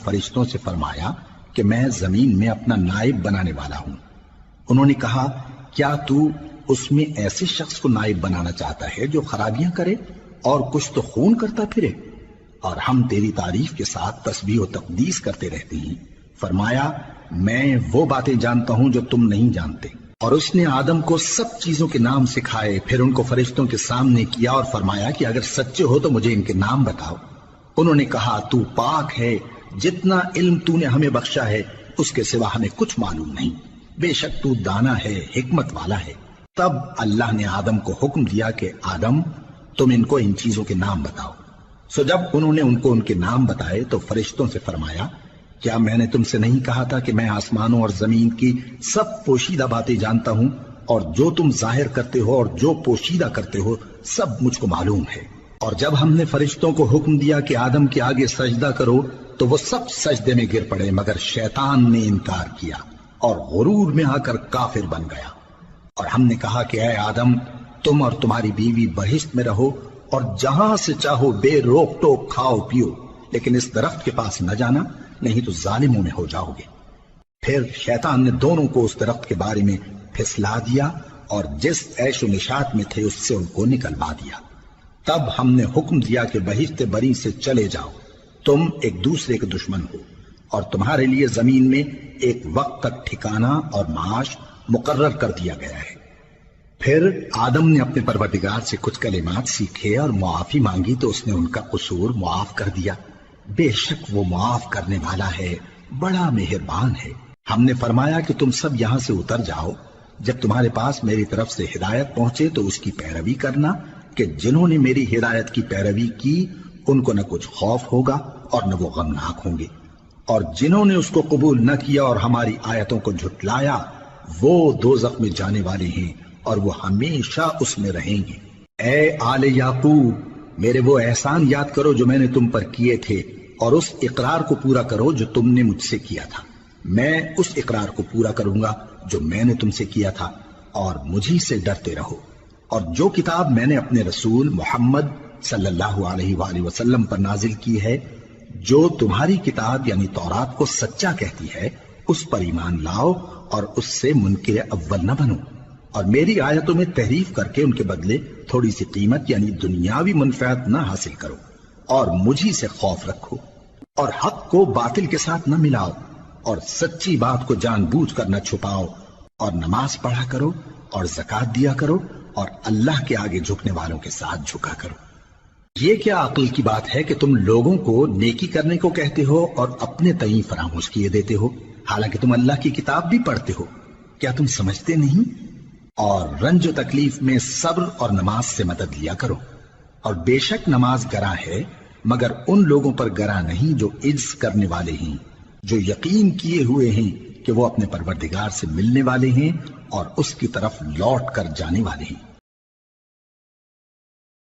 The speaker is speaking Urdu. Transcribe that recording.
فرشتوں سے فرمایا کہ میں زمین میں اپنا نائب بنانے والا ہوں۔ انہوں نے کہا کیا تو اس میں ایسے شخص کو نائب بنانا چاہتا ہے جو خرابیاں کرے اور کچھ تو خون کرتا پھرے؟ اور ہم تیری تعریف کے ساتھ تسبیح و تقدیس کرتے رہتے ہیں۔ فرمایا میں وہ باتیں جانتا ہوں جو تم نہیں جانتے۔ اور اس نے آدم کو سب چیزوں کے نام سکھائے، پھر ان کو فرشتوں کے سامنے کیا اور فرمایا کہ اگر سچے ہو تو مجھے ان کے نام بتاؤ۔ انہوں نے کہا تو پاک ہے، جتنا علم تو نے ہمیں بخشا ہے اس کے سوا ہمیں کچھ معلوم نہیں، بے شک تو دانا ہے، حکمت والا ہے۔ تب اللہ نے آدم کو حکم دیا کہ آدم تم ان کو ان چیزوں کے نام بتاؤ۔ سو جب انہوں نے ان کو ان کے نام بتائے تو فرشتوں سے فرمایا کیا میں نے تم سے نہیں کہا تھا کہ میں آسمانوں اور زمین کی سب پوشیدہ باتیں جانتا ہوں، اور جو تم ظاہر کرتے ہو اور جو پوشیدہ کرتے ہو سب مجھ کو معلوم ہے۔ اور جب ہم نے فرشتوں کو حکم دیا کہ آدم کے آگے سجدہ کرو تو وہ سب سجدے میں گر پڑے مگر شیطان نے انکار کیا اور غرور میں آ کر کافر بن گیا۔ اور ہم نے کہا کہ اے آدم تم اور تمہاری بیوی بہشت میں رہو اور جہاں سے چاہو بے روک ٹوک کھاؤ پیو، لیکن اس درخت کے پاس نہ جانا نہیں تو ظالموں میں ہو جاؤ گے۔ پھر شیطان نے دونوں کو اس درخت کے بارے میں پھسلا دیا اور جس عیش و نشاط میں تھے اس سے ان کو نکلوا دیا۔ تب ہم نے حکم دیا کہ بہشت بری سے چلے جاؤ، تم ایک دوسرے کے دشمن ہو، اور تمہارے لیے زمین میں ایک وقت تک ٹھکانہ اور معاش مقرر کر دیا گیا ہے۔ پھر آدم نے اپنے پروردگار سے کچھ کلمات سیکھے اور معافی مانگی تو اس نے ان کا قصور معاف کر دیا۔ بے شک وہ معاف کرنے والا ہے، بڑا مہربان ہے۔ ہم نے فرمایا کہ تم سب یہاں سے اتر جاؤ، جب تمہارے پاس میری طرف سے ہدایت پہنچے تو اس کی پیروی کرنا کہ جنہوں نے میری ہدایت کی پیروی کی ان کو نہ کچھ خوف ہوگا اور نہ وہ غمناک ہوں گے، اور جنہوں نے اس کو قبول نہ کیا اور ہماری آیتوں کو جھٹلایا وہ دوزخ میں جانے والے ہیں اور وہ ہمیشہ اس میں رہیں گے۔ اے آل یعقوب میرے وہ احسان یاد کرو جو میں نے تم پر کیے تھے، اور اس اقرار کو پورا کرو جو تم نے مجھ سے کیا تھا۔ میں اس اقرار کو پورا کروں گا جو میں نے تم سے کیا تھا، اور مجھی سے ڈرتے رہو۔ اور جو کتاب میں نے اپنے رسول محمد صلی اللہ علیہ وآلہ وسلم پر نازل کی ہے، جو تمہاری کتاب یعنی تورات کو سچا کہتی ہے، اس پر ایمان لاؤ اور اس سے منکر اول نہ بنو، اور میری آیتوں میں تحریف کر کے ان کے بدلے تھوڑی سی قیمت یعنی دنیاوی منفعت نہ حاصل کرو، اور مجھی سے خوف رکھو، اور حق کو باطل کے ساتھ نہ ملاؤ، اور سچی بات کو جان بوجھ کر نہ چھپاؤ، اور نماز پڑھا کرو اور زکوٰۃ دیا کرو، اور اللہ کے آگے جھکنے والوں کے ساتھ جھکا کرو۔ یہ کیا عقل کی بات ہے کہ تم لوگوں کو نیکی کرنے کو کہتے ہو اور اپنے تئیں فراموش کیے دیتے ہو، حالانکہ تم اللہ کی کتاب بھی پڑھتے ہو؟ کیا تم سمجھتے نہیں؟ اور رنج و تکلیف میں صبر اور نماز سے مدد لیا کرو، اور بے شک نماز گراں ہے مگر ان لوگوں پر گراں نہیں جو عجز کرنے والے ہیں، جو یقین کیے ہوئے ہیں کہ وہ اپنے پروردگار سے ملنے والے ہیں اور اس کی طرف لوٹ کر جانے والے ہیں۔